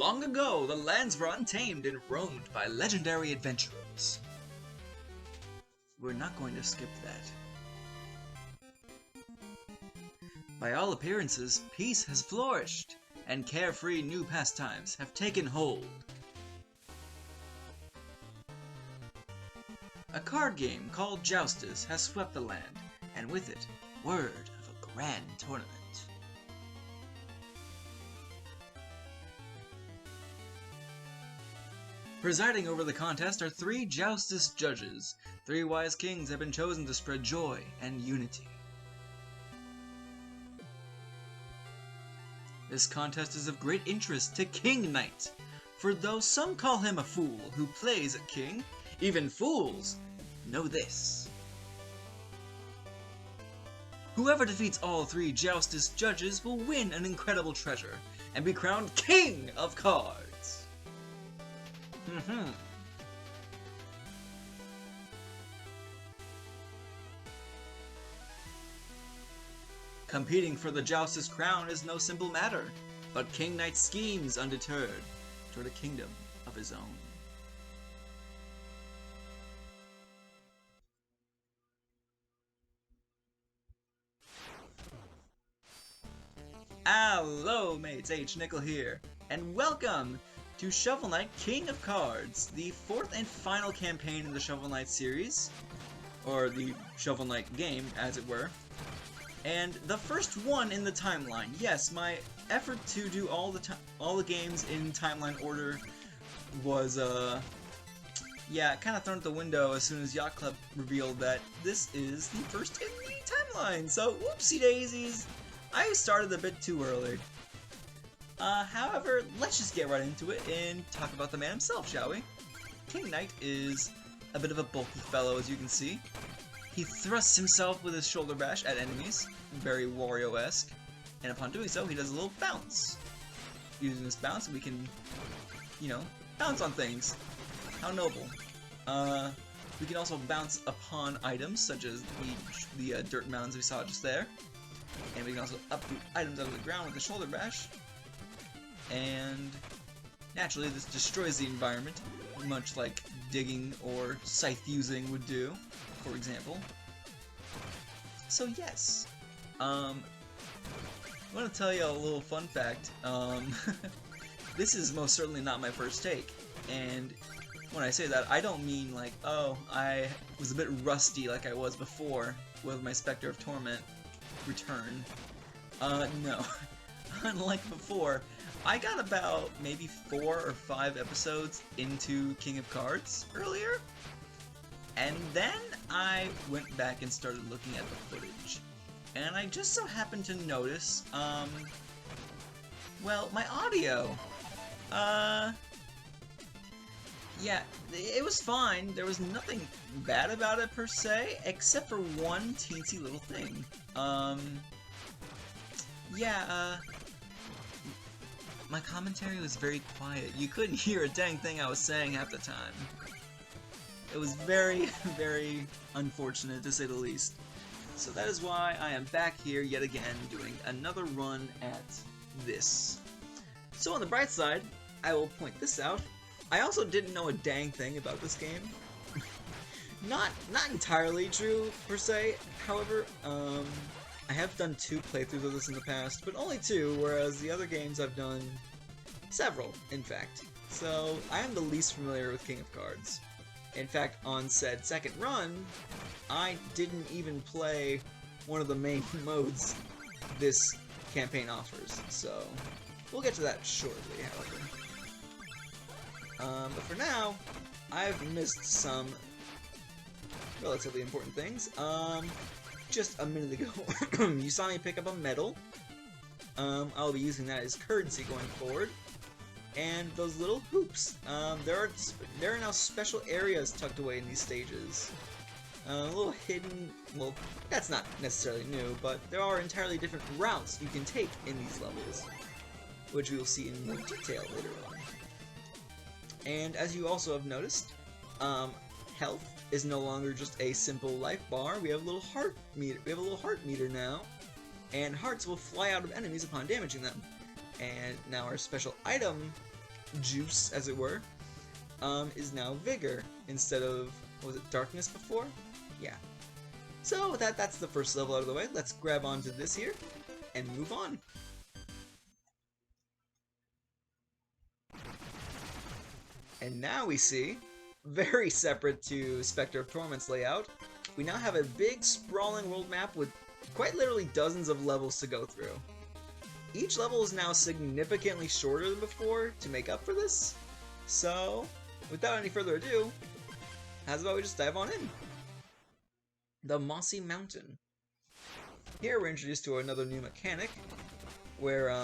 Long ago, the lands were untamed and roamed by legendary adventurers. We're not going to skip that. By all appearances, peace has flourished, and carefree new pastimes have taken hold. A card game called Joustus has swept the land, and with it, word of a grand tournament. Presiding over the contest are 3 Joustus judges. 3 wise kings have been chosen to spread joy and unity. This contest is of great interest to King Knight, for though some call him a fool who plays a king, even fools know this. Whoever defeats all 3 Joustus judges will win an incredible treasure and be crowned King of Cards. Competing for the Joustus crown is no simple matter, but King Knight schemes undeterred toward a kingdom of his own. Hello mates, H. Nickel here, and welcome to Shovel Knight King of Cards, the 4th and final campaign in the Shovel Knight series, or the Shovel Knight game, as it were, and the first one in the timeline. Yes, my effort to do all the games in timeline order was, yeah, kind of thrown out the window as soon as Yacht Club revealed that this is the first in the timeline, so whoopsie daisies, I started a bit too early. However, let's just get right into it and talk about the man himself, shall we? King Knight is a bit of a bulky fellow, as you can see. He thrusts himself with his shoulder bash at enemies, very Wario-esque, and upon doing so, he does a little bounce. Using this bounce, we can, you know, bounce on things. How noble. We can also bounce upon items, such as the dirt mounds we saw just there. And we can also uproot items out of the ground with the shoulder bash. And naturally, this destroys the environment, much like digging or scythe using would do, for example. So yes, I want to tell you a little fun fact. This is most certainly not my first take, and when I say that, I don't mean like, oh, I was a bit rusty like I was before with my Spectre of Torment return. No. Unlike before, I got about maybe 4 or 5 episodes into King of Cards earlier, and then I went back and started looking at the footage, and I just so happened to notice, well, my audio, yeah, it was fine. There was nothing bad about it per se, except for one teensy little thing. My commentary was very quiet. You couldn't hear a dang thing I was saying half the time. It was very, very unfortunate, to say the least. So that is why I am back here yet again, doing another run at this. So on the bright side, I will point this out. I also didn't know a dang thing about this game. Not entirely true, per se. However, I have done 2 playthroughs of this in the past, but only 2, whereas the other games I've done several, in fact. So, I am the least familiar with King of Cards. In fact, on said second run, I didn't even play one of the main modes this campaign offers, so we'll get to that shortly, however. But for now, I've missed some relatively important things. Just a minute ago, you saw me pick up a medal. I'll be using that as currency going forward. And those little hoops. There are now special areas tucked away in these stages. A little hidden, well, that's not necessarily new, but there are entirely different routes you can take in these levels, which we will see in more detail later on. And as you also have noticed, health is no longer just a simple life bar. We have a little heart meter. We have a little heart meter now, and hearts will fly out of enemies upon damaging them. And now our special item juice, as it were, is now Vigor instead of, what was it, Darkness before? Yeah. So that's the first level out of the way. Let's grab onto this here and move on. And now we see, very separate to Spectre of Torment's layout, we now have a big sprawling world map with quite literally dozens of levels to go through. Each level is now significantly shorter than before to make up for this, so without any further ado, how's about we just dive on in? The Mossy Mountain. Here we're introduced to another new mechanic, where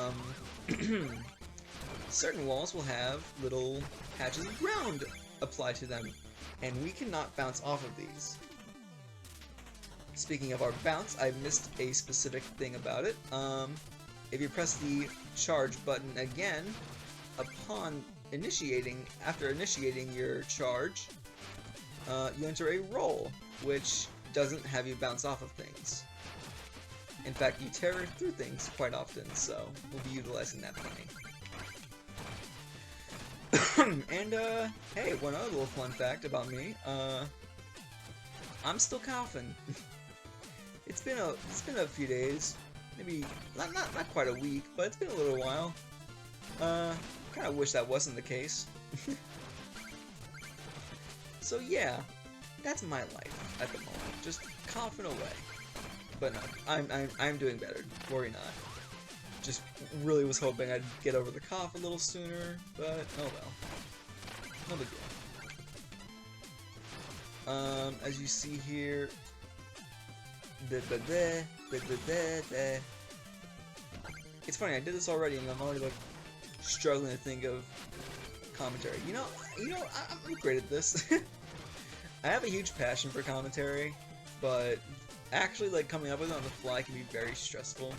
certain walls will have little patches of ground applied to them, and we cannot bounce off of these. Speaking of our bounce, I missed a specific thing about it. If you press the charge button again, after initiating your charge, you enter a roll, which doesn't have you bounce off of things. In fact, you tear through things quite often, so we'll be utilizing that plenty. And, hey, one other little fun fact about me, I'm still coughing. It's been a few days, maybe, not quite a week, but it's been a little while. Kinda wish that wasn't the case. So yeah, that's my life at the moment, just coughing away. But no, I'm doing better, worry not. Just really was hoping I'd get over the cough a little sooner, but oh well. No big deal. As you see here, it's funny, I did this already and I'm already like struggling to think of commentary. You know, I'm great at this. I have a huge passion for commentary, but actually like coming up with it on the fly can be very stressful.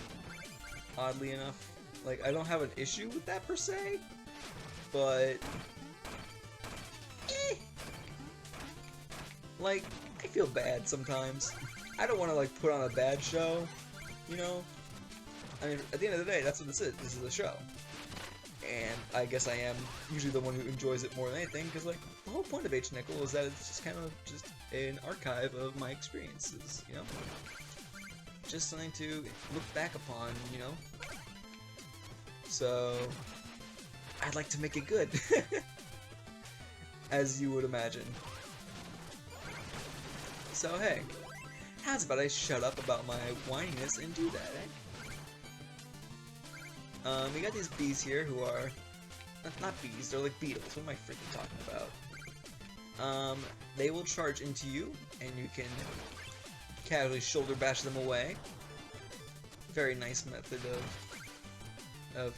Oddly enough, like I don't have an issue with that per se, but like I feel bad sometimes. I don't want to like put on a bad show, you know. I mean, at the end of the day, that's what this is. This is a show, and I guess I am usually the one who enjoys it more than anything, because like the whole point of H Nickel is that it's just kind of just an archive of my experiences, you know. Just something to look back upon, you know? So, I'd like to make it good. As you would imagine. So hey, how's about I shut up about my whininess and do that, eh? We got these bees here who are... Not bees, they're like beetles. What am I freaking talking about? They will charge into you, and you can casually shoulder bash them away. Very nice method of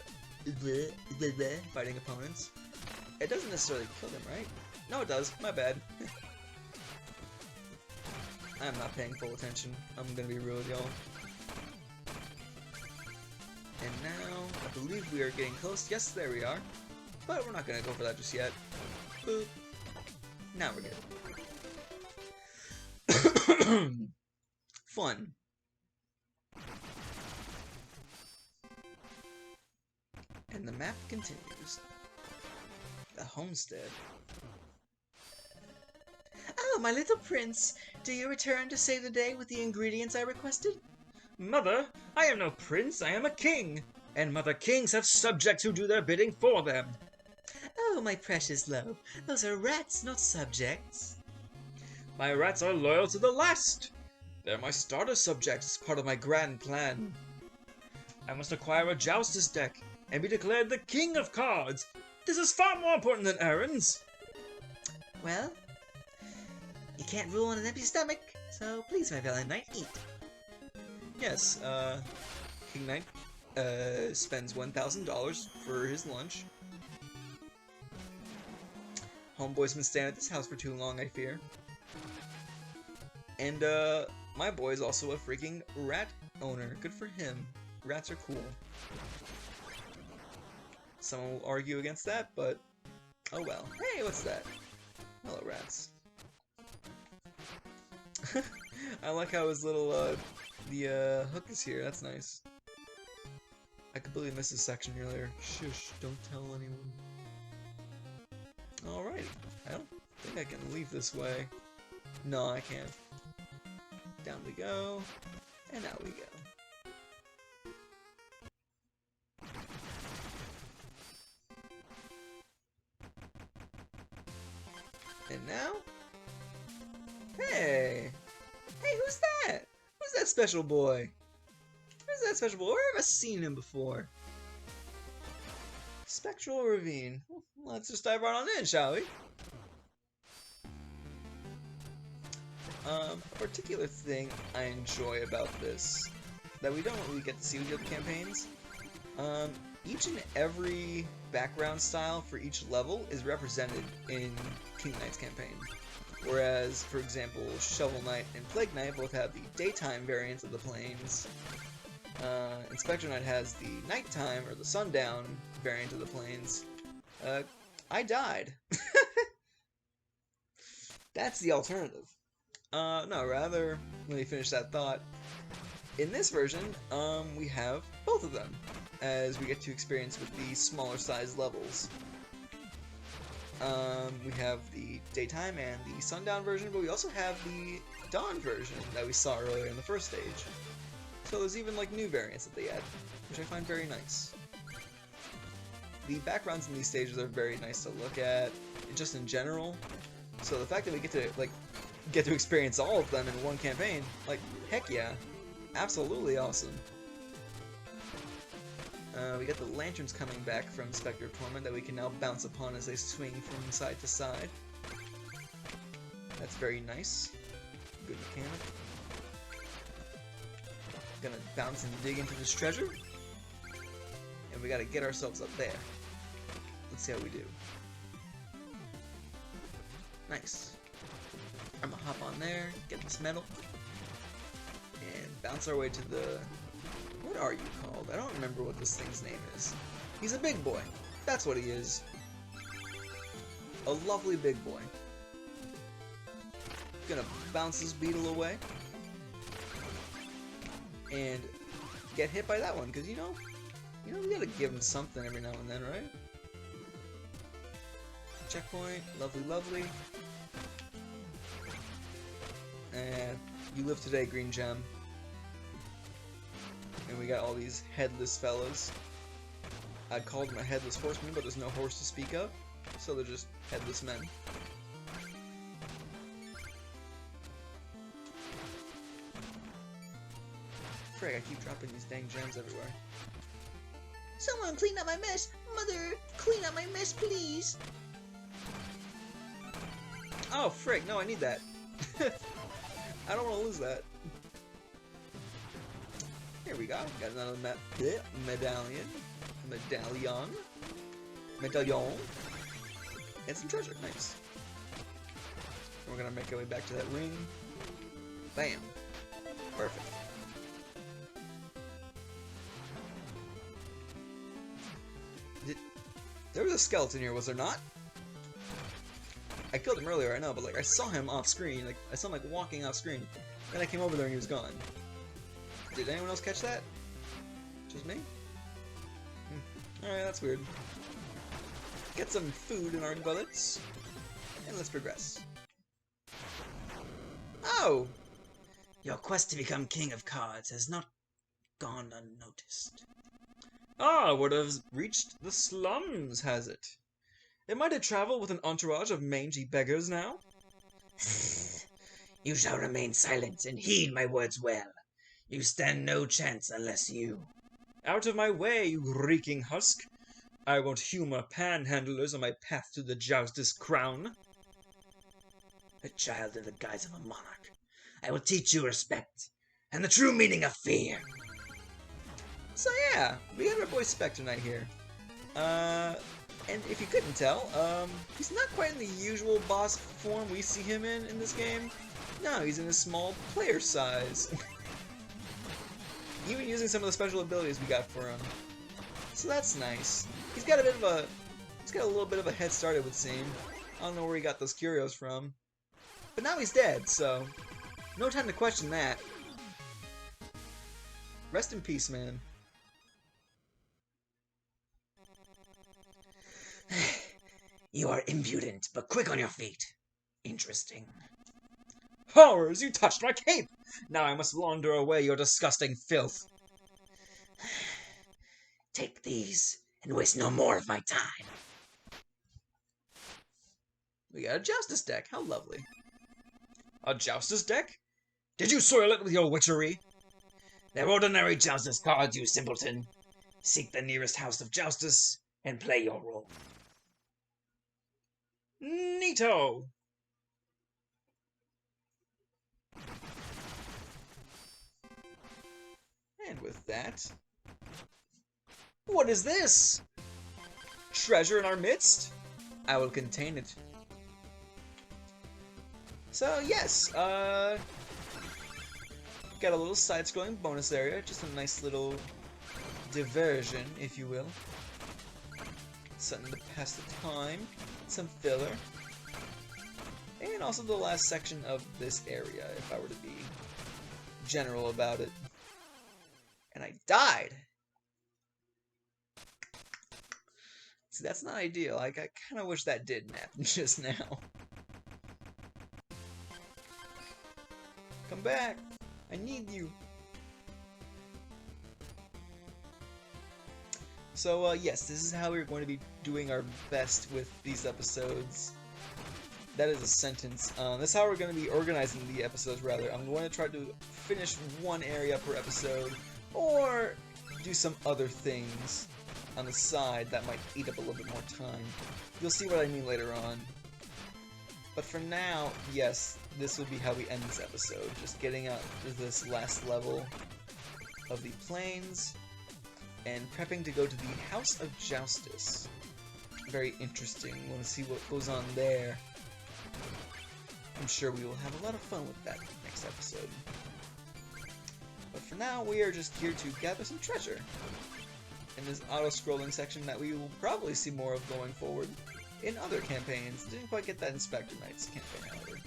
fighting opponents. It doesn't necessarily kill them, right? No, it does. My bad. I'm not paying full attention. I'm gonna be real with y'all. And now, I believe we are getting close. Yes, there we are. But we're not gonna go for that just yet. Boop. Now we're good. Fun. And the map continues. The homestead. Oh, my little prince! Do you return to save the day with the ingredients I requested? Mother, I am no prince, I am a king! And mother kings have subjects who do their bidding for them. Oh, my precious love, those are rats, not subjects. My rats are loyal to the last! They're my starter subjects, part of my grand plan. I must acquire a Joustus deck, and be declared the king of cards! This is far more important than errands! Well, you can't rule on an empty stomach, so please, my valiant knight, eat. Yes, King Knight spends $1,000 for his lunch. Homeboy's been staying at this house for too long, I fear. And, my boy's also a freaking rat owner. Good for him. Rats are cool. Someone will argue against that, but oh well. Hey, what's that? Hello, rats. I like how his little, the hook is here. That's nice. I completely missed this section earlier. Shush, don't tell anyone. Alright, I don't think I can leave this way. No, I can't. Down we go, and out we go. And now? Hey! Hey, who's that? Who's that special boy? Who's that special boy? Where have I seen him before? Spectral Ravine. Well, let's just dive right on in, shall we? A particular thing I enjoy about this that we don't really get to see with the other campaigns. Each and every background style for each level is represented in King Knight's campaign. Whereas, for example, Shovel Knight and Plague Knight both have the daytime variants of the plains, and Spectral Knight has the nighttime or the sundown variant of the plains. I died. That's the alternative. No, rather, let me finish that thought. In this version, we have both of them, as we get to experience with the smaller size levels. We have the daytime and the sundown version, but we also have the dawn version that we saw earlier in the first stage. So there's even like new variants that they add, which I find very nice. The backgrounds in these stages are very nice to look at, just in general. So the fact that we get to experience all of them in one campaign, like, heck yeah, absolutely awesome. We got the lanterns coming back from Spectre of Torment that we can now bounce upon as they swing from side to side. That's very nice. Good mechanic. Gonna bounce and dig into this treasure. And we gotta get ourselves up there. Let's see how we do. Nice. I'm gonna hop on there, get this medal, and bounce our way to the... What are you called? I don't remember what this thing's name is. He's a big boy. That's what he is. A lovely big boy. Gonna bounce this beetle away. And get hit by that one, because you know, we gotta give him something every now and then, right? Checkpoint. Lovely, lovely. And you live today, Green Gem. And we got all these headless fellas. I'd call them a headless horseman, but there's no horse to speak of, so they're just headless men. Frig, I keep dropping these dang gems everywhere. Someone clean up my mess! Mother, clean up my mess, please! Oh, frig, no, I need that. I don't want to lose that. Here we go. Got another medallion. And some treasure. Nice. We're gonna make our way back to that ring. Bam. Perfect. There was a skeleton here, was there not? I killed him earlier, I know, but like I saw him off screen. Like I saw him like walking off screen. Then I came over there and he was gone. Did anyone else catch that? Just me? Alright, that's weird. Get some food in our gullets. And let's progress. Oh! Your quest to become King of Cards has not gone unnoticed. Ah, would have reached the slums, has it? Am I to travel with an entourage of mangy beggars now? You shall remain silent and heed my words well. You stand no chance unless you... Out of my way, you reeking husk! I won't humor panhandlers on my path to the joustess crown. A child in the guise of a monarch. I will teach you respect, and the true meaning of fear. So yeah, we got our boy Spectre Knight here. And if you couldn't tell, he's not quite in the usual boss form we see him in this game. No, he's in a small player size. Even using some of the special abilities we got for him. So that's nice. He's got a little bit of a head start, it would seem. I don't know where he got those curios from. But now he's dead, so no time to question that. Rest in peace, man. You are impudent, but quick on your feet. Interesting. Horrors, you touched my cape! Now I must launder away your disgusting filth. Take these, and waste no more of my time. We got a Joustus deck. How lovely. A Joustus deck? Did you soil it with your witchery? They're ordinary Joustus cards, you simpleton. Seek the nearest house of Joustus, and play your role. Neato! And with that, What is this? Treasure in our midst? I will contain it. So yes, got a little side-scrolling bonus area, just a nice little diversion, if you will. Something to pass the time, some filler, and also the last section of this area, if I were to be general about it. And I died! See, that's not ideal. I kind of wish that didn't happen just now. Come back! I need you! So, yes, this is how we're going to be doing our best with these episodes. That is a sentence. That's how we're going to be organizing the episodes, rather. I'm going to try to finish one area per episode, or do some other things on the side that might eat up a little bit more time. You'll see what I mean later on. But for now, yes, this will be how we end this episode. Just getting out to this last level of the plains, and prepping to go to the House of Joustus. Very interesting. Want to see what goes on there. I'm sure we will have a lot of fun with that next episode. But for now, we are just here to gather some treasure in this auto-scrolling section that we will probably see more of going forward in other campaigns. Didn't quite get that in Spectre Knight's campaign, however.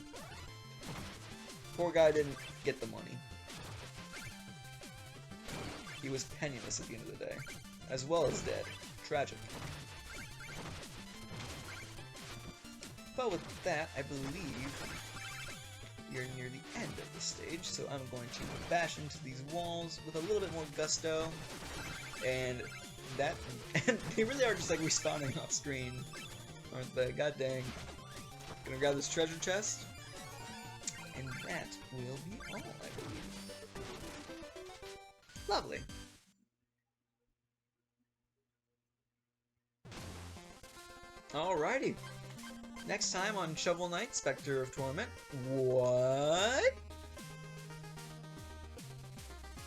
Poor guy didn't get the money. He was penniless at the end of the day, as well as dead. Tragic. But with that, I believe we are near the end of the stage, so I'm going to bash into these walls with a little bit more gusto, and that, and they really are just like respawning off screen, aren't they? God dang. Gonna grab this treasure chest, and that will be all, I believe. Lovely. Alrighty. Next time on Shovel Knight, Spectre of Torment. What?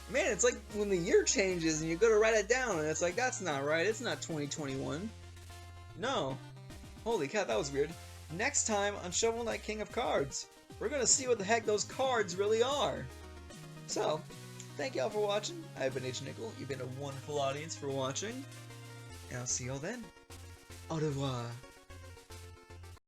Man, it's like when the year changes and you go to write it down and it's like, that's not right. It's not 2021. No. Holy cow, that was weird. Next time on Shovel Knight King of Cards, we're gonna see what the heck those cards really are. So, thank y'all for watching. I've been H. Nickel. You've been a wonderful audience for watching. And I'll see y'all then. Au revoir.